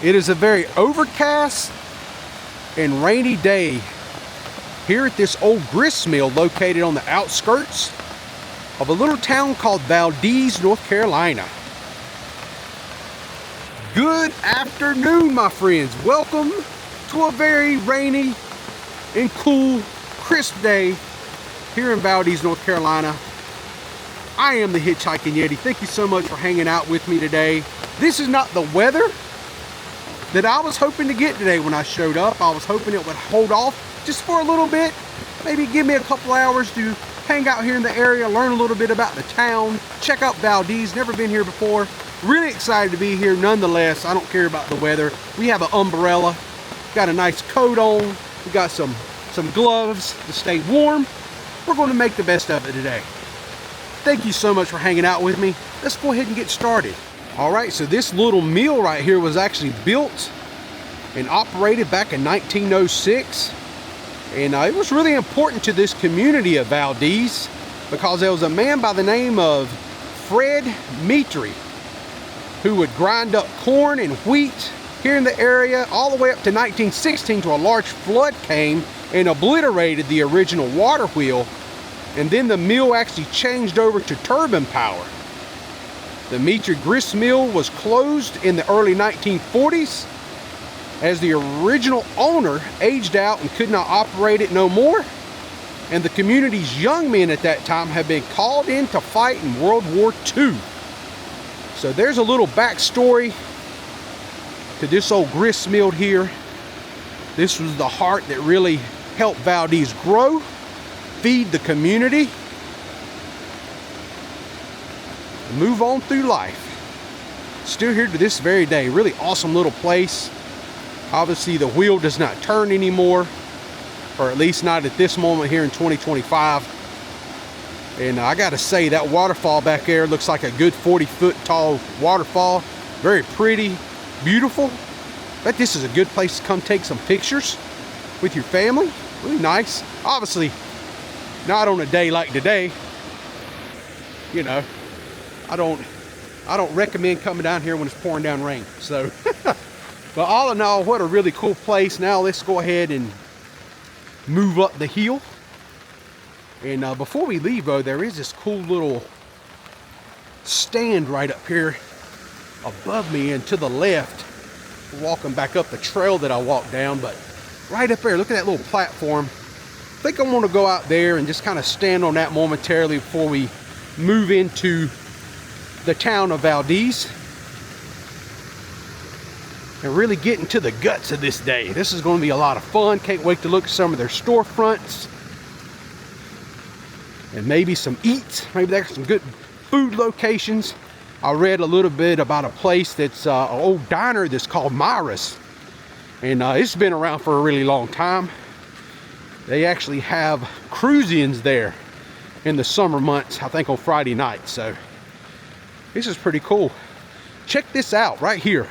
It is a very overcast and rainy day here at this old grist mill located on the outskirts of a little town called Valdese, North Carolina. Good afternoon, my friends. Welcome to a very rainy and cool, crisp day here in Valdese, North Carolina. I am the Hitchhiking Yeti. Thank you so much for hanging out with me today. This is not the weather that I was hoping to get today when I showed up. I was hoping it would hold off just for a little bit. Maybe give me a couple hours to hang out here in the area, learn a little bit about the town, check out Valdese. Never been here before. Really excited to be here nonetheless. I don't care about the weather. We have an umbrella, got a nice coat on, we got some gloves to stay warm. We're going to make the best of it today. Thank you so much for hanging out with me. Let's go ahead and get started. All right, so this little mill right here was actually built and operated back in 1906. And it was really important to this community of Valdese because there was a man by the name of Fred Mitri who would grind up corn and wheat here in the area all the way up to 1916 till a large flood came and obliterated the original water wheel. And then the mill actually changed over to turbine power. The Mitri grist mill was closed in the early 1940s as the original owner aged out and could not operate it no more. And the community's young men at that time had been called in to fight in World War II. So there's a little backstory to this old grist mill here. This was the heart that really helped Valdese grow, feed the community, and move on through life. Still here to this very day. Really awesome little place. Obviously the wheel does not turn anymore, or at least not at this moment here in 2025. And I gotta say, that waterfall back there looks like a good 40-foot tall waterfall. Very pretty, beautiful. Bet this is a good place to come take some pictures with your family. Really nice. Obviously not on a day like today. You know, I don't recommend coming down here when it's pouring down rain. So but all in all, what a really cool place. Now let's go ahead and move up the hill. And before we leave though, there is this cool little stand right up here above me and to the left. We're walking back up the trail that I walked down, but right up there, look at that little platform. I think I want to go out there and just kind of stand on that momentarily before we move into the town of Valdese and really get into the guts of this day. This is going to be a lot of fun. Can't wait to look at some of their storefronts and maybe some eats. Maybe there's some good food locations. I read a little bit about a place that's an old diner that's called Myra's, and it's been around for a really long time. They actually have cruisians there in the summer months, I think on Friday night. So this is pretty cool. Check this out right here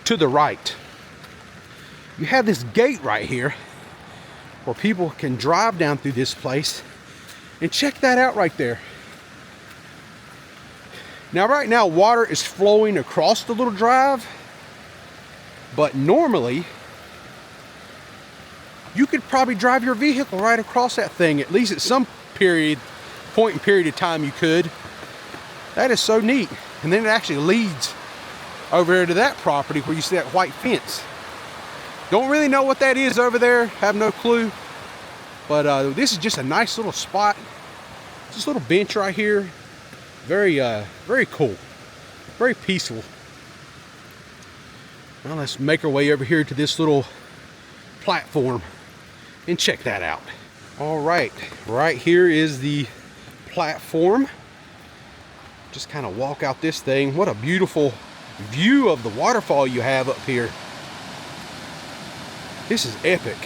to the right. You have this gate right here where people can drive down through this place, and check that out right there. Now right now water is flowing across the little drive, but normally you could probably drive your vehicle right across that thing, at least at some point in period of time you could. That is so neat. And then it actually leads over there to that property where you see that white fence. Don't really know what that is over there, have no clue. But this is just a nice little spot. This little bench right here. Very cool, very peaceful. Well, let's make our way over here to this little platform and check that out. All right, right here is the platform. Just kind of walk out this thing. What a beautiful view of the waterfall you have up here. This is epic.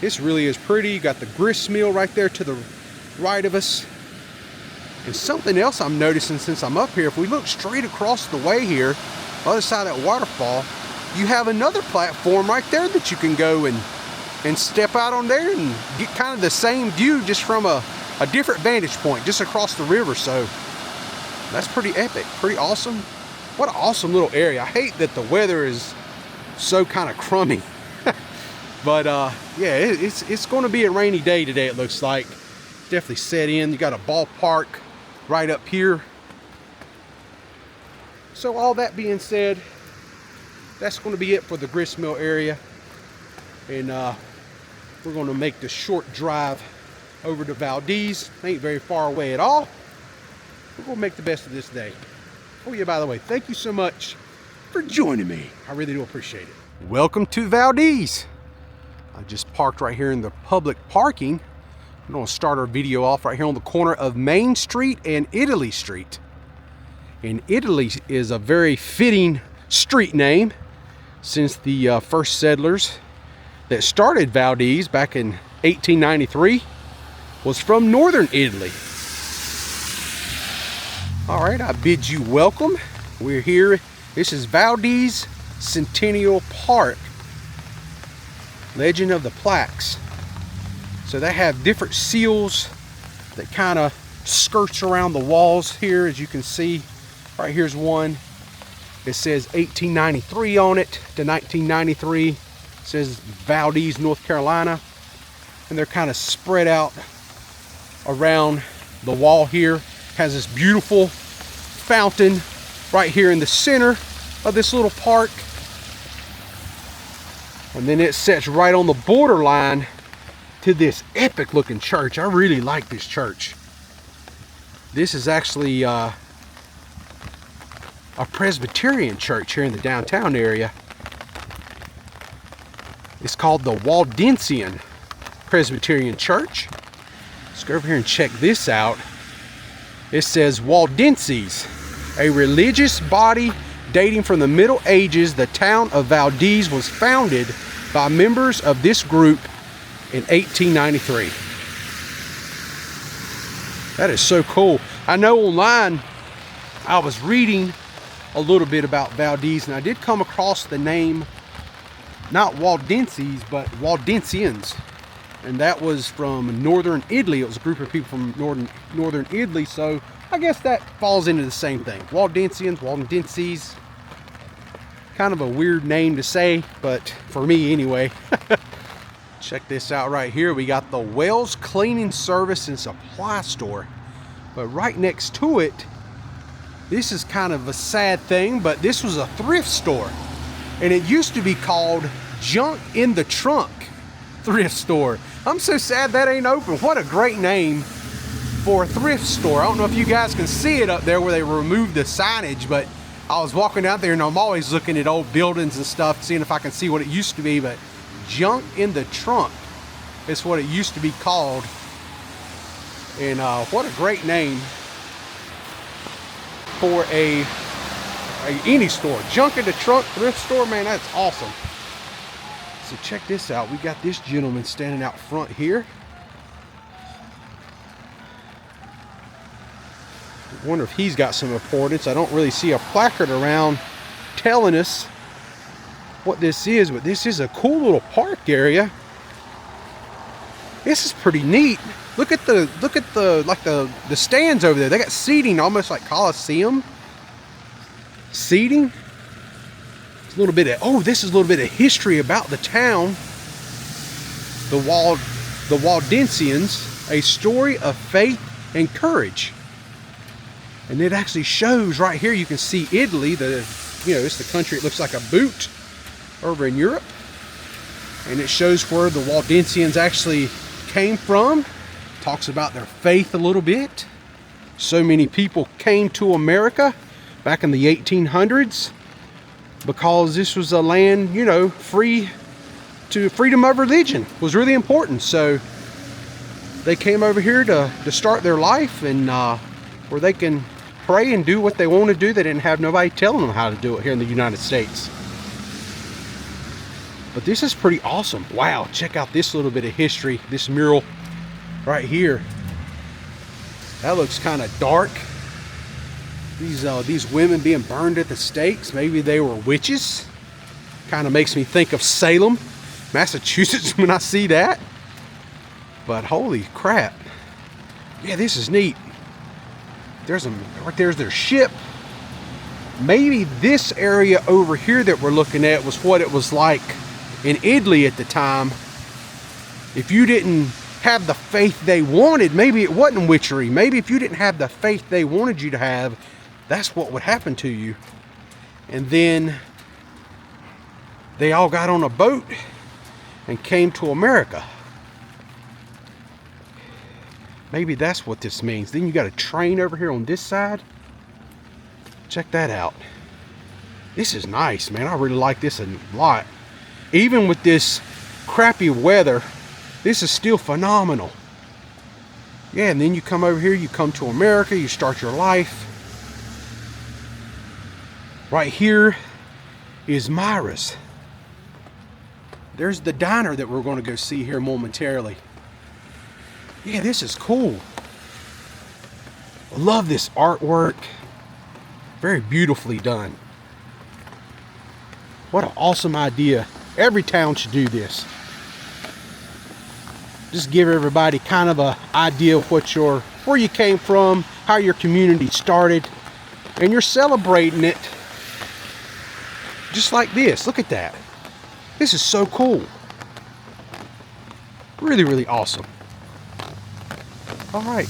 This really is pretty. You got the grist mill right there to the right of us. And something else I'm noticing since I'm up here, if we look straight across the way here, other side of that waterfall, you have another platform right there that you can go and step out on there and get kind of the same view just from a different vantage point just across the river. So that's pretty epic, pretty awesome. What an awesome little area. I hate that the weather is so kind of crummy. But yeah, it's going to be a rainy day today, it looks like. Definitely set in. You got a ballpark right up here. So all that being said, that's going to be it for the grist mill area. And we're going to make the short drive over to Valdese. Ain't very far away at all. We're going to make the best of this day. Oh yeah, by the way, thank you so much for joining me. I really do appreciate it. Welcome to Valdese. I just parked right here in the public parking. I'm going to start our video off right here on the corner of Main Street and Italy Street. And Italy is a very fitting street name, since the first settlers that started Valdese back in 1893 was from northern Italy. All right, I bid you welcome. We're here. This is Valdese Centennial Park. Legend of the plaques. So they have different seals that kind of skirts around the walls here, as you can see. Right here's one. It says 1893 on it to 1993. It says Valdese, North Carolina. And they're kind of spread out around the wall here. Has this beautiful fountain right here in the center of this little park. And then it sets right on the borderline to this epic looking church. I really like this church. This is actually a Presbyterian church here in the downtown area. It's called the Waldensian Presbyterian Church. Let's go over here and check this out. It says Waldenses, a religious body dating from the Middle Ages. The town of Valdese was founded by members of this group in 1893. That is so cool. I know online I was reading a little bit about Valdese, and I did come across the name, not Waldenses, but Waldensians. And that was from northern Italy. It was a group of people from northern Italy, so I guess that falls into the same thing. Waldensians, Waldenses. Kind of a weird name to say, but for me anyway. Check this out right here. We got the Wells Cleaning Service and Supply Store. But right next to it, this is kind of a sad thing, but this was a thrift store. And it used to be called Junk in the Trunk Thrift Store. I'm so sad that ain't open. What a great name for a thrift store. I don't know if you guys can see it up there where they removed the signage, but I was walking out there and I'm always looking at old buildings and stuff, seeing if I can see what it used to be, but Junk in the Trunk is what it used to be called. And what a great name for any store. Junk in the Trunk thrift store, man, that's awesome. So check this out. We got this gentleman standing out front here. I wonder if he's got some importance. I don't really see a placard around telling us what this is, but this is a cool little park area. This is pretty neat. Look at the stands over there. They got seating almost like Coliseum seating. It's a little bit of, this is a little bit of history about the town. The Waldensians, a story of faith and courage. And it actually shows right here, you can see Italy, it's the country, it looks like a boot over in Europe. And it shows where the Waldensians actually came from. Talks about their faith a little bit. So many people came to America back in the 1800s because this was a land, freedom of religion was really important. So they came over here to start their life, and where they can pray and do what they want to do. They didn't have nobody telling them how to do it here in the United States. But this is pretty awesome. Wow, check out this little bit of history, this mural right here. That looks kind of dark. These women being burned at the stakes, maybe they were witches. Kind of makes me think of Salem, Massachusetts when I see that. But holy crap. Yeah, this is neat. Right there's their ship. Maybe this area over here that we're looking at was what it was like in Italy at the time. If you didn't have the faith they wanted, maybe it wasn't witchery. Maybe if you didn't have the faith they wanted you to have, that's what would happen to you. And then they all got on a boat and came to America. Maybe that's what this means. Then you got a train over here on this side. Check that out. This is nice, man. I really like this a lot. Even with this crappy weather, this is still phenomenal. Yeah, and then you come over here, you come to America, you start your life. Right here is Myra's. There's the diner that we're going to go see here momentarily. Yeah, this is cool. I love this artwork. Very beautifully done. What an awesome idea. Every town should do this. Just give everybody kind of an idea of where you came from, how your community started, and you're celebrating it just like this. Look at that. This is so cool. Really, really awesome. All right,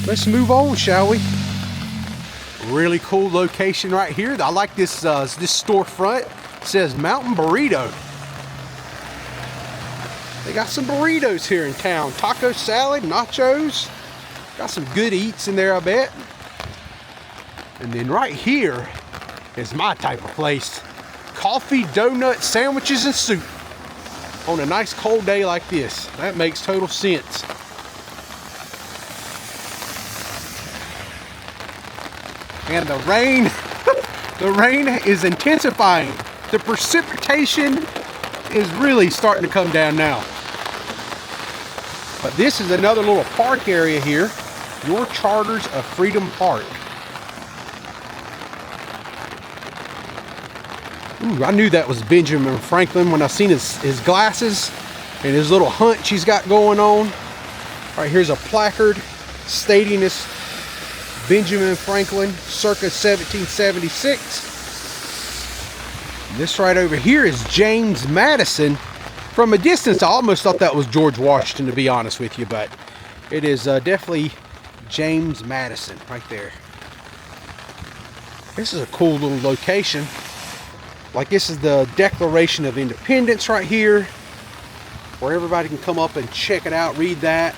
let's move on, shall we? Really cool location right here. I like this this storefront. It says Mountain Burrito. They got some burritos here in town. Taco salad, nachos. Got some good eats in there, I bet. And then right here is my type of place. Coffee, donut, sandwiches, and soup. On a nice cold day like this. That makes total sense. And the rain, the rain is intensifying. The precipitation is really starting to come down now. But this is another little park area here. Your Charters of Freedom Park. Ooh, I knew that was Benjamin Franklin when I seen his glasses and his little hunch he's got going on. All right, here's a placard stating this Benjamin Franklin, circa 1776. This right over here is James Madison. From a distance, I almost thought that was George Washington, to be honest with you, but it is definitely James Madison right there. This is a cool little location. Like, this is the Declaration of Independence right here, where everybody can come up and check it out, read that.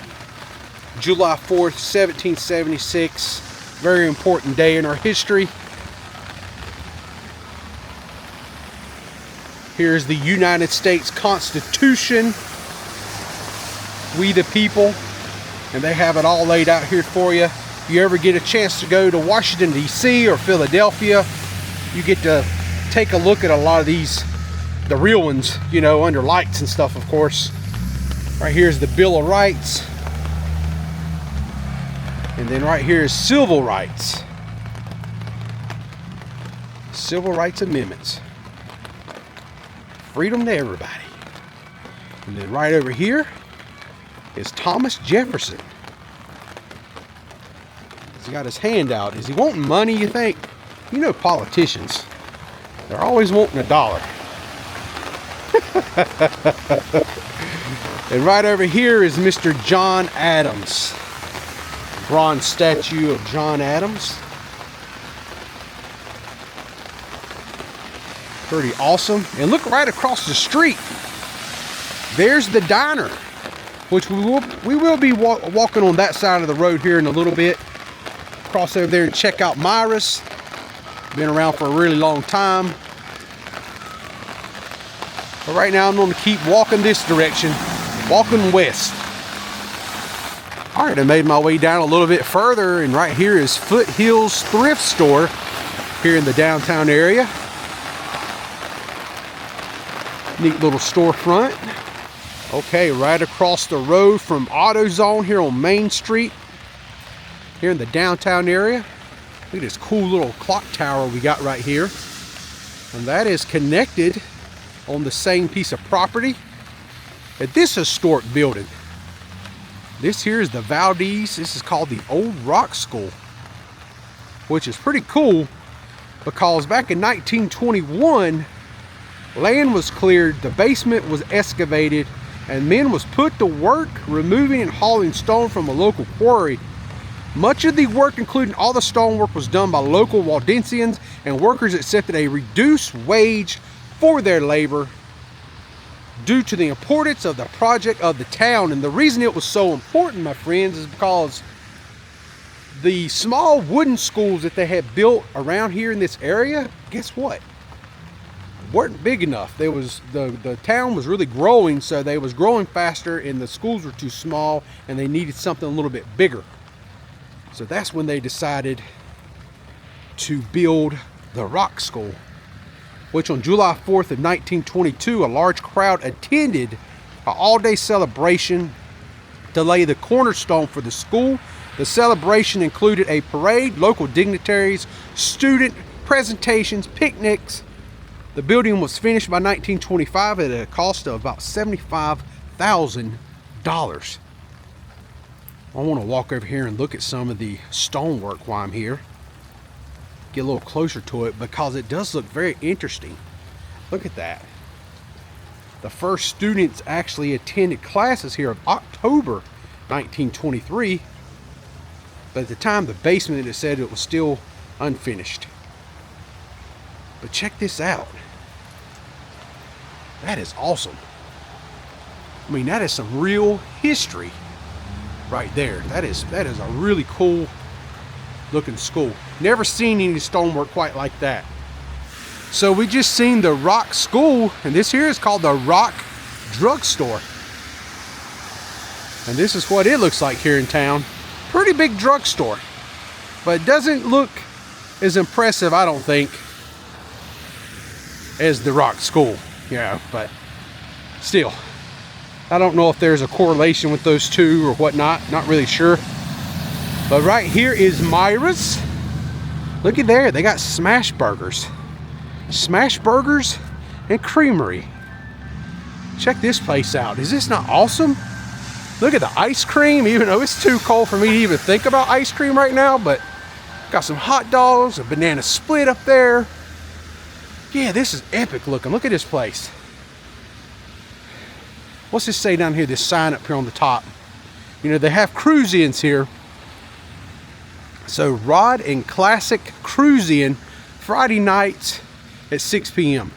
July 4th, 1776. Very important day in our history. Here's the United States Constitution. We the people. And they have it all laid out here for you. If you ever get a chance to go to Washington, D.C. or Philadelphia, you get to take a look at a lot of these, the real ones, you know, under lights and stuff, of course. Right here's the Bill of Rights. And then right here is civil rights. Civil rights amendments. Freedom to everybody. And then right over here is Thomas Jefferson. He's got his hand out. Is he wanting money, you think? You know politicians. They're always wanting a dollar. And right over here is Mr. John Adams. Bronze statue of John Adams. Pretty awesome. And look right across the street. There's the diner, which we will be walking on that side of the road here in a little bit. Cross over there and check out Myra's. Been around for a really long time. But right now I'm going to keep walking this direction, walking west. All right, I made my way down a little bit further, and right here is Foothills Thrift Store here in the downtown area. Neat little storefront. Okay, right across the road from AutoZone here on Main Street, here in the downtown area. Look at this cool little clock tower we got right here. And that is connected on the same piece of property at this historic building. This here is the Valdese. This is called the Old Rock School, which is pretty cool. because back in 1921, land was cleared, the basement was excavated, and men was put to work removing and hauling stone from a local quarry. Much of the work, including all the stonework, was done by local Waldensians, and workers accepted a reduced wage for their labor due to the importance of the project of the town. And the reason it was so important, my friends, is because the small wooden schools that they had built around here in this area, guess what? Weren't big enough. The town was really growing, so they was growing faster, and the schools were too small, and they needed something a little bit bigger. So that's when they decided to build the Rock School, which on July 4th of 1922, a large crowd attended an all-day celebration to lay the cornerstone for the school. The celebration included a parade, local dignitaries, student presentations, picnics. The building was finished by 1925 at a cost of about $75,000. I want to walk over here and look at some of the stonework while I'm here. Get a little closer to it because it does look very interesting. Look at that. The first students actually attended classes here of October 1923. But at the time, the basement, it said it was still unfinished. But check this out. That is awesome. I mean, that is some real history right there. That is a really cool looking school. Never seen any stonework quite like that. So we just seen the Rock School, and this here is called the Rock Drugstore. And this is what it looks like here in town. Pretty big drugstore, but it doesn't look as impressive, I don't think, as the Rock School. Yeah, but still, I don't know if there's a correlation with those two or whatnot. Not really sure. But right here is Myra's. Look at there, they got smash burgers. Smash burgers and creamery. Check this place out. Is this not awesome? Look at the ice cream, even though it's too cold for me to even think about ice cream right now, but got some hot dogs, a banana split up there. Yeah, this is epic looking. Look at this place. What's this say down here, this sign up here on the top? You know, they have cruise-ins here. So Rod and Classic Cruise-In, Friday nights at 6 p.m.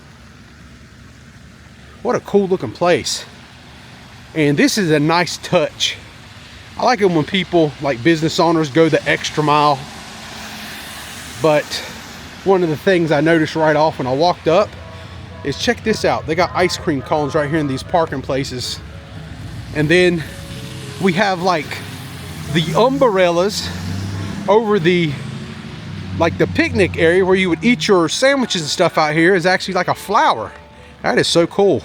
What a cool looking place. And this is a nice touch. I like it when people, like business owners, go the extra mile. But one of the things I noticed right off when I walked up is, check this out. They got ice cream cones right here in these parking places. And then we have like the umbrellas over the, like the picnic area where you would eat your sandwiches and stuff out here is actually like a flower. That is so cool.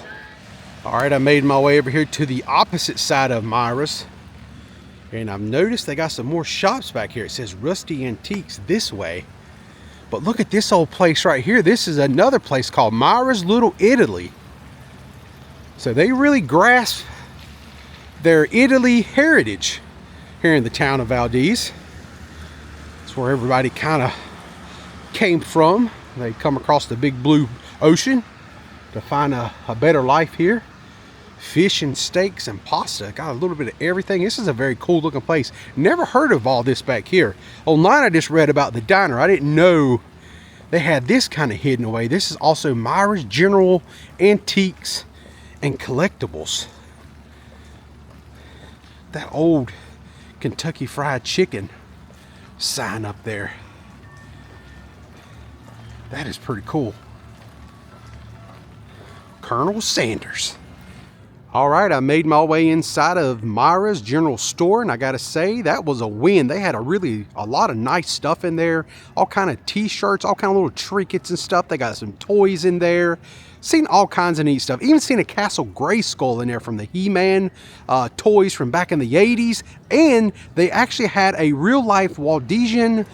All right, I made my way over here to the opposite side of Myra's. And I've noticed they got some more shops back here. It says Rusty Antiques this way. But look at this old place right here. This is another place called Myra's Little Italy. So they really grasp their Italy heritage here in the town of Valdese. It's where everybody kind of came from. They come across the big blue ocean to find a better life here. Fish and steaks and pasta. Got a little bit of everything. This is a very cool looking place. Never heard of all this back here. Online I just read about the diner. I didn't know they had this kind of hidden away. This is also Myra's General Antiques and Collectibles. That old Kentucky Fried Chicken sign up there. That is pretty cool. Colonel Sanders. All right, I made my way inside of Myra's General Store, and I gotta say, that was a win. They had a lot of nice stuff in there. All kind of t-shirts, all kind of little trinkets and stuff. They got some toys in there. Seen all kinds of neat stuff. Even seen a Castle Grayskull in there from the He-Man toys from back in the 80s. And they actually had a real-life Waldesian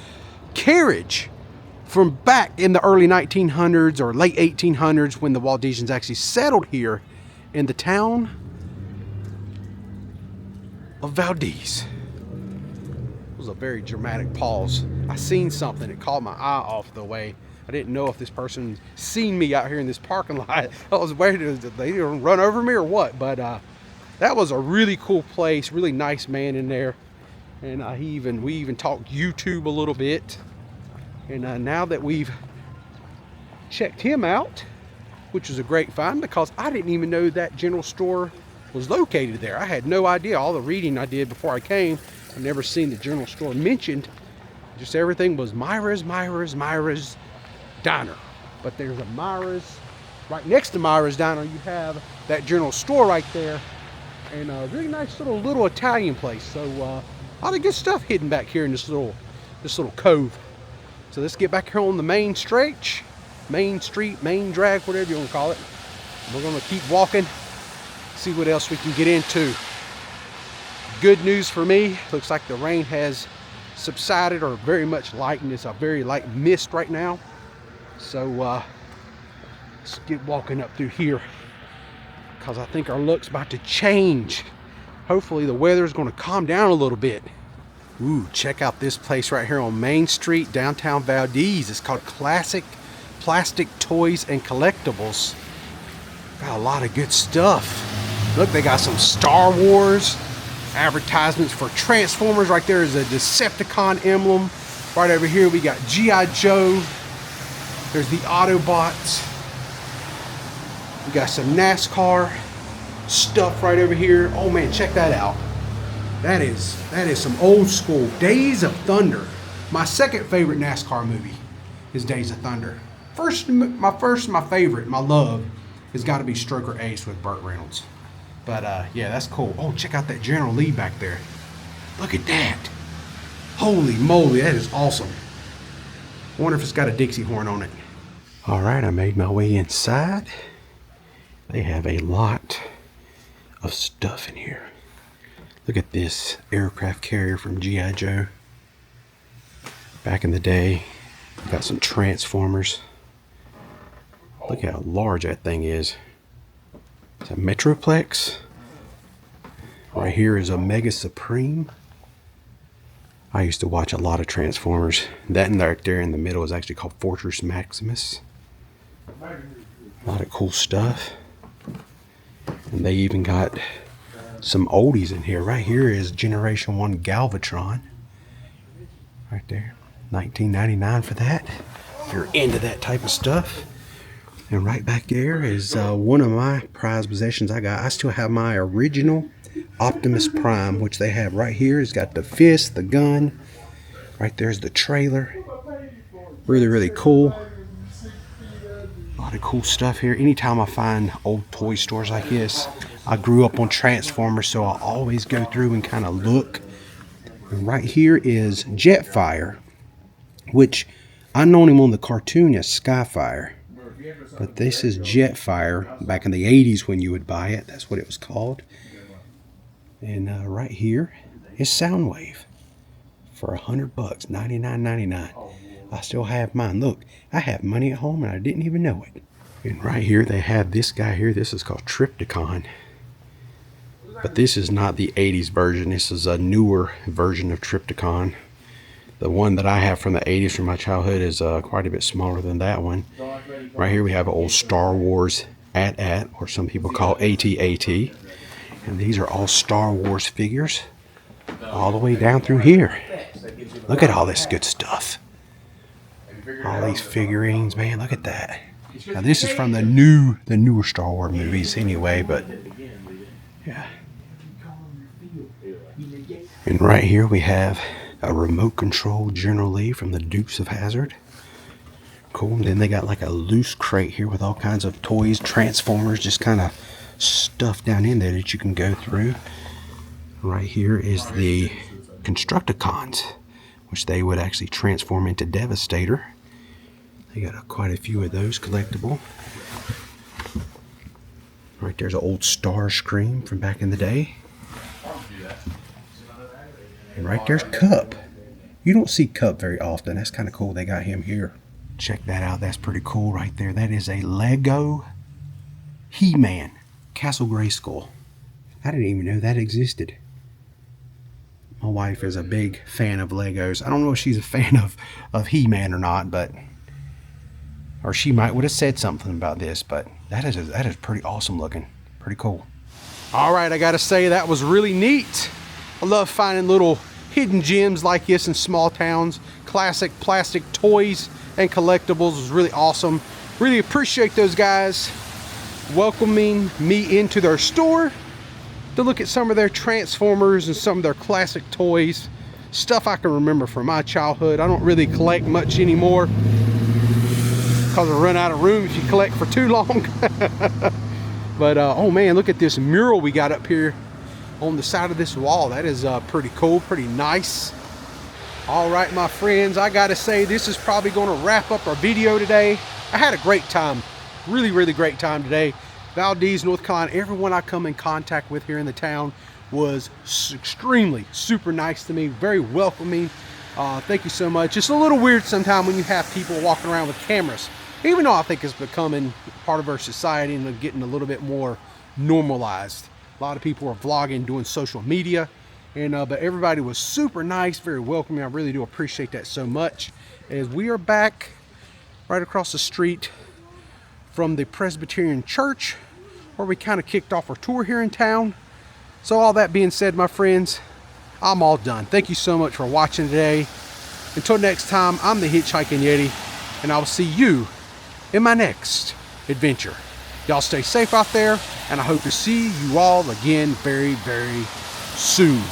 carriage from back in the early 1900s or late 1800s when the Waldesians actually settled here in the town of Valdese. It was a very dramatic pause. I seen something that caught my eye off the way I didn't know if this person seen me out here in this parking lot. I was waiting, did they run over me or what? But that was a really cool place, really nice man in there. And we even talked YouTube a little bit. And now that we've checked him out, which is a great find, because I didn't even know that general store was located there. I had no idea. All the reading I did before I came, I've never seen the general store mentioned. Just everything was Myra's Diner. But there's a Myra's. Right next to Myra's Diner, you have that general store right there. And a really nice little Italian place. So a lot of good stuff hidden back here in this little cove. So let's get back here on the main street, main drag, whatever you want to call it. We're gonna keep walking, see what else we can get into. Good news for me, looks like the rain has subsided or very much lightened. It's a very light mist right now. So let's get walking up through here, because I think our luck's about to change. Hopefully the weather's gonna calm down a little bit. Ooh, check out this place right here on Main Street, downtown Valdese. It's called Classic Plastic Toys and Collectibles. Got a lot of good stuff. Look, they got some Star Wars advertisements for Transformers. Right there is a Decepticon emblem. Right over here we got G.I. Joe. There's the Autobots. We got some NASCAR stuff right over here. Oh man, check that out. That is some old school. Days of Thunder. My second favorite NASCAR movie is Days of Thunder. My favorite, my love, has got to be Stroker Ace with Burt Reynolds. But yeah, that's cool. Oh, check out that General Lee back there. Look at that. Holy moly, that is awesome. I wonder if it's got a Dixie horn on it. All right, I made my way inside. They have a lot of stuff in here. Look at this aircraft carrier from G.I. Joe. Back in the day, got some Transformers. Look how large that thing is. It's a Metroplex. Right here is a Mega Supreme. I used to watch a lot of Transformers. That and right there in the middle is actually called Fortress Maximus. A lot of cool stuff. And they even got some oldies in here. Right here is Generation 1 Galvatron. Right there. $19.99 for that, if you're into that type of stuff. And right back there is one of my prized possessions I got. I still have my original Optimus Prime, which they have right here. It's got the fist, the gun. Right there's the trailer. Really, really cool. A lot of cool stuff here. Anytime I find old toy stores like this, I grew up on Transformers, so I always go through and kind of look. And right here is Jetfire, which I known him on the cartoon as Skyfire. But this is Jetfire back in the 80s when you would buy it. That's what it was called. And right here is Soundwave for $100, $99.99. I still have mine. Look, I have money at home and I didn't even know it. And right here they have this guy here. This is called Triptychon. But this is not the 80s version. This is a newer version of Triptychon. The one that I have from the 80s from my childhood is quite a bit smaller than that one. Right here we have an old Star Wars AT-AT, or some people call AT-AT. And these are all Star Wars figures all the way down through here. Look at all this good stuff. All these figurines, man, look at that. Now this is from the newer Star Wars movies anyway, but yeah. And right here we have a remote control General Lee from the Dukes of Hazzard. Cool. And then they got like a loose crate here with all kinds of toys, Transformers, just kind of stuff down in there that you can go through. Right here is the Constructicons, which they would actually transform into Devastator. They got quite a few of those collectible. Right there's an old Starscream from back in the day. And right there's Cup. You don't see Cup very often. That's kind of cool. They got him here. Check that out. That's pretty cool right there. That is a Lego He-Man Castle Grayskull. I didn't even know that existed. My wife is a big fan of Legos. I don't know if she's a fan of He-Man or not, but or she might would have said something about this, but that is pretty awesome looking. Pretty cool. All right, I gotta say that was really neat. I love finding little hidden gems like this in small towns. Classic plastic toys and collectibles was really awesome. Really appreciate those guys welcoming me into their store to look at some of their Transformers and some of their classic toys. Stuff I can remember from my childhood. I don't really collect much anymore because I run out of room if you collect for too long. But oh man, look at this mural we got up here on the side of this wall. That is pretty cool, pretty nice. All right, my friends, I gotta say this is probably gonna wrap up our video today. I had a great time, really great time today. Valdese, North Carolina, everyone I come in contact with here in the town was extremely super nice to me, very welcoming. Thank you so much. It's a little weird sometimes when you have people walking around with cameras, even though I think it's becoming part of our society and getting a little bit more normalized. A lot of people are vlogging, doing social media, and but everybody was super nice, very welcoming. I really do appreciate that so much. As we are back right across the street from the Presbyterian Church, where we kind of kicked off our tour here in town. So all that being said, my friends, I'm all done. Thank you so much for watching today. Until next time, I'm the Hitchhiking Yeti, and I will see you in my next adventure. Y'all stay safe out there, and I hope to see you all again very soon.